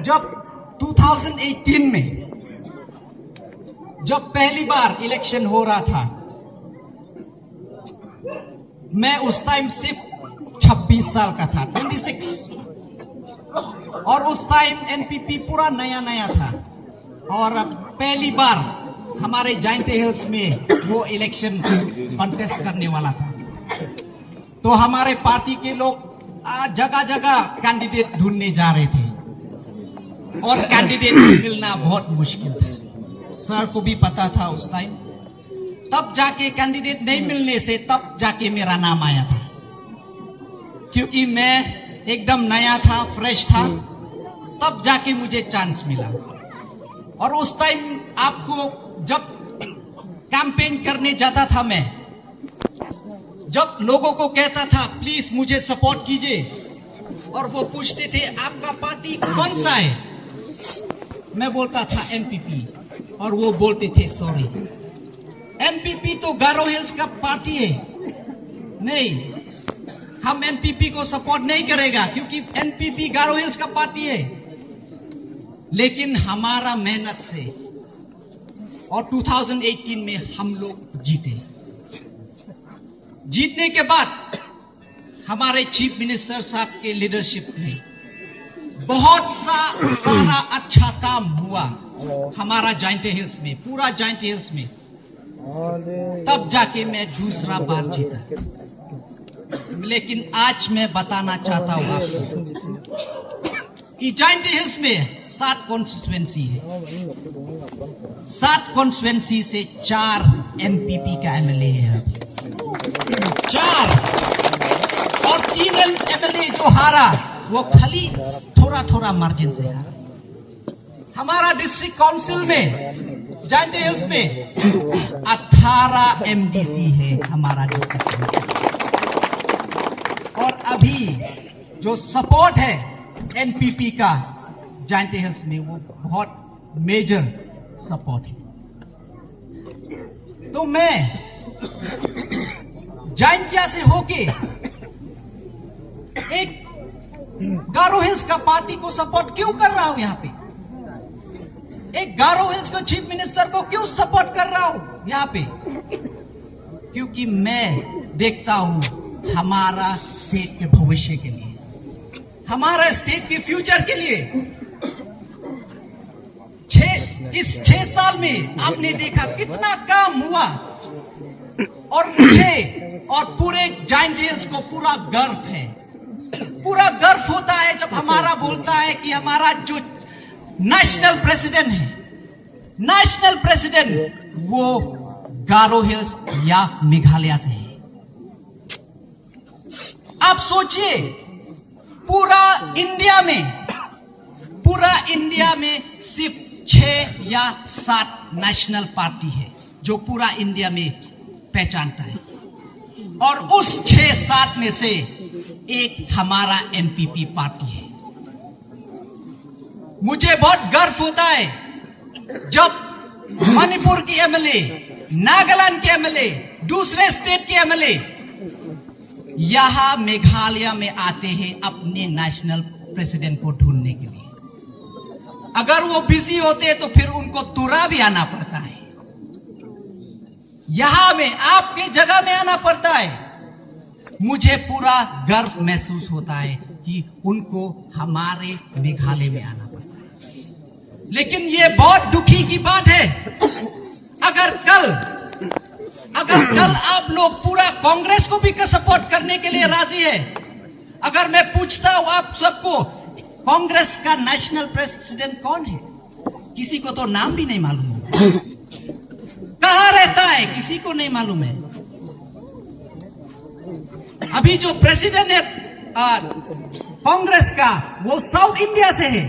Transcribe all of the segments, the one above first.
जब 2018 में जब पहली बार इलेक्शन हो रहा था, मैं उस टाइम सिर्फ 26 साल का था, 26, और उस टाइम एनपीपी पूरा नया नया था और पहली बार हमारे जाइंट हिल्स में वो इलेक्शन कॉन्टेस्ट करने वाला था। तो हमारे पार्टी के लोग जगह जगह कैंडिडेट ढूंढने जा रहे थे और कैंडिडेट मिलना बहुत मुश्किल था। सर को भी पता था उस टाइम। तब जाके कैंडिडेट नहीं मिलने से तब जाके मेरा नाम आया था, क्योंकि मैं एकदम नया था, फ्रेश था। तब जाके मुझे चांस मिला। और उस टाइम आपको जब कैंपेन करने जाता था मैं, जब लोगों को कहता था प्लीज मुझे सपोर्ट कीजिए, और वो पूछते थे आपका पार्टी कौन सा है, मैं बोलता था एनपीपी, और वो बोलते थे सॉरी, एनपीपी तो गारो हिल्स का पार्टी है, नहीं, हम एनपीपी को सपोर्ट नहीं करेगा क्योंकि एनपीपी गारो हिल्स का पार्टी है। लेकिन हमारा मेहनत से और 2018 में हम लोग जीते। जीतने के बाद हमारे चीफ मिनिस्टर साहब के लीडरशिप में बहुत सारा अच्छा काम हुआ हमारा जाइंट हिल्स में, पूरा जाइंट हिल्स में। तब जाके मैं दूसरा बार जीता। लेकिन आज मैं बताना चाहता हूं आपको कि जाइंट हिल्स में 7 कॉन्स्टिट्यूएंसी है। 7 कॉन्स्टिट्यूएंसी से 4 एनपीपी का एमएलए है, 4, और 3 एमएलए जो हारा वो खाली थोड़ा थोड़ा मार्जिन से हारा। हमारा डिस्ट्रिक्ट काउंसिल में जाइंट हिल्स में 18 एमडीसी है हमारा डिस्ट्रिक्ट। और अभी जो सपोर्ट है एनपीपी का जाइंट हिल्स में, वो बहुत मेजर सपोर्ट है। तो मैं जाइंटिया से होके एक गारो हिल्स का पार्टी को सपोर्ट क्यों कर रहा हूं? यहां पे एक गारो हिल्स को चीफ मिनिस्टर को क्यों सपोर्ट कर रहा हूं यहां पे? क्योंकि मैं देखता हूं हमारा स्टेट के भविष्य के लिए, हमारा स्टेट के फ्यूचर के लिए। इस 6 साल में आपने देखा कितना काम हुआ, और मुझे और पूरे जाइंट हिल्स को पूरा गर्व है। पूरा गर्व होता है जब हमारा बोलता है कि हमारा जो नेशनल प्रेसिडेंट है, नेशनल प्रेसिडेंट वो गारो हिल्स या मेघालय से है। आप सोचिए, पूरा इंडिया में सिर्फ 6 या 7 नेशनल पार्टी है जो पूरा इंडिया में पहचानता है, और उस 6-7 में से एक हमारा एनपीपी पार्टी है। मुझे बहुत गर्व होता है जब मणिपुर की एमएलए, नागालैंड के एमएलए, दूसरे स्टेट के एमएलए यहां मेघालय में आते हैं अपने नेशनल प्रेसिडेंट को ढूंढने के लिए। अगर वो बिजी होते तो फिर उनको तुरा भी आना पड़ता है, यहां में आपके जगह में आना पड़ता है। मुझे पूरा गर्व महसूस होता है कि उनको हमारे मेघालय में आना पड़ता है। लेकिन ये बहुत दुखी की बात है, अगर कल आप लोग पूरा कांग्रेस को भी सपोर्ट करने के लिए राजी है। अगर मैं पूछता हूं आप सबको, कांग्रेस का नेशनल प्रेसिडेंट कौन है? किसी को तो नाम भी नहीं मालूम है। कहां रहता है किसी को नहीं मालूम है। अभी जो प्रेसिडेंट है कांग्रेस का, वो साउथ इंडिया से है।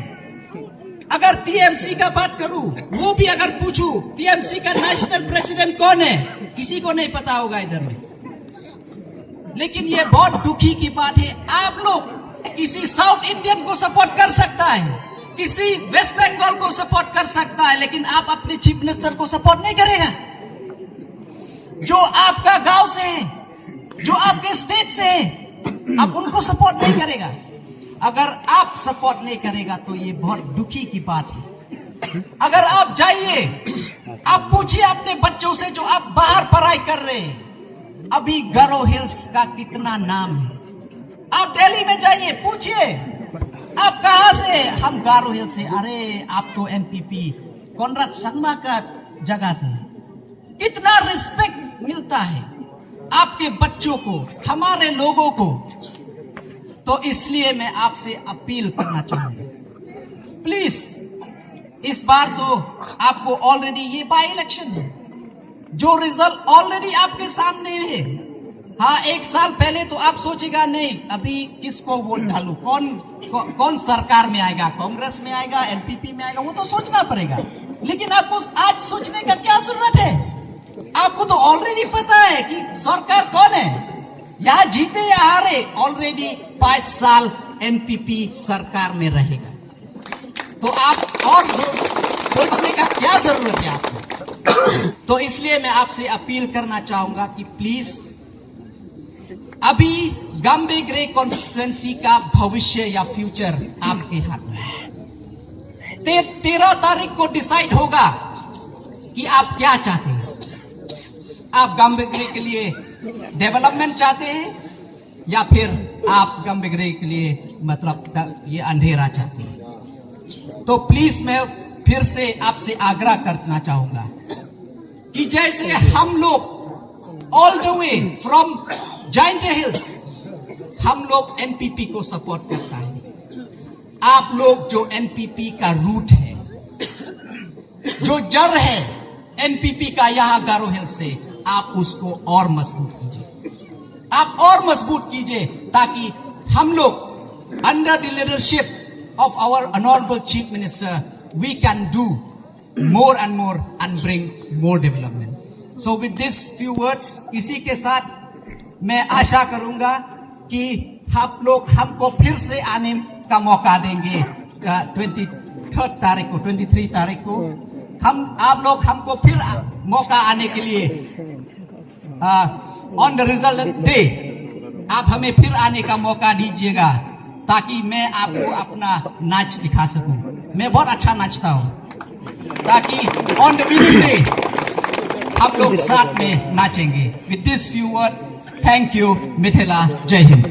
अगर टीएमसी का बात करूं, वो भी अगर पूछूं टीएमसी का नेशनल प्रेसिडेंट कौन है, किसी को नहीं पता होगा इधर में। लेकिन ये बहुत दुखी की बात है, आप लोग किसी साउथ इंडियन को सपोर्ट कर सकता है, किसी वेस्ट बंगाल को सपोर्ट कर सकता है, लेकिन आप अपने चीफ मिनिस्टर को सपोर्ट नहीं करेगा। जो आपका गांव से है, जो आपके स्टेट से है, आप उनको सपोर्ट नहीं करेगा। अगर आप सपोर्ट नहीं करेगा तो ये बहुत दुखी की बात है। अगर आप जाइए, आप पूछिए अपने बच्चों से जो आप बाहर पढ़ाई कर रहे हैं, अभी गारो हिल्स का कितना नाम है। आप दिल्ली में जाइए, पूछिए आप कहां से, हम गारो हिल्स से। अरे आप तो एनपीपी कॉनराड संगमा का जगह से। कितना रिस्पेक्ट मिलता है आपके बच्चों को, हमारे लोगों को। तो इसलिए मैं आपसे अपील करना चाहूंगा, प्लीज इस बार तो आपको ऑलरेडी ये बाई इलेक्शन है, जो रिजल्ट ऑलरेडी आपके सामने है। हाँ, एक साल पहले तो आप सोचेगा नहीं अभी किसको वोट डालूं, कौन सरकार में आएगा, कांग्रेस में आएगा, एनपीपी में आएगा, वो तो सोचना पड़ेगा। लेकिन आपको आज सोचने का क्या जरूरत है? आपको तो ऑलरेडी पता है कि सरकार कौन है, या जीते या हारे, ऑलरेडी 5 साल एनपीपी सरकार में रहेगा। तो आप और सोचने का क्या जरूरत है आपको? तो इसलिए मैं आपसे अपील करना चाहूंगा कि प्लीज अभी गाम्बे-ग्रे कॉन्स्टिट्यूएंसी का भविष्य या फ्यूचर आपके हाथ में है। 13 तारीख को डिसाइड होगा कि आप क्या चाहते हैं। आप गाम्बे-ग्रे के लिए डेवलपमेंट चाहते हैं या फिर आप गाम्बे-ग्रे के लिए मतलब ये अंधेरा चाहते हैं। तो प्लीज मैं फिर से आपसे आग्रह करना चाहूंगा कि जैसे हम लोग all the way from giant hills हम लोग एनपीपी को सपोर्ट करता है, आप लोग जो एनपीपी का रूट है, जो जड़ है एनपीपी का यहाँ गारो हिल्स से, आप उसको और मजबूत कीजिए, आप और मजबूत कीजिए, ताकि हम लोग under the leadership of our honourable chief minister we can do more and more and bring more development. So with this few words, इसी के साथ मैं आशा करूंगा कि आप लोग हमको फिर से आने का मौका देंगे 23 तारीख को आप लोग हमको फिर मौका आने के लिए ऑन द रिजल्ट डे आप हमें फिर आने का मौका दीजिएगा, ताकि मैं आपको अपना नाच दिखा सकूं। मैं बहुत अच्छा नाचता हूं, ताकि ऑन द विनिंग डे हम लोग साथ में नाचेंगे। With this few word, thank you, Mithila, जय हिंद।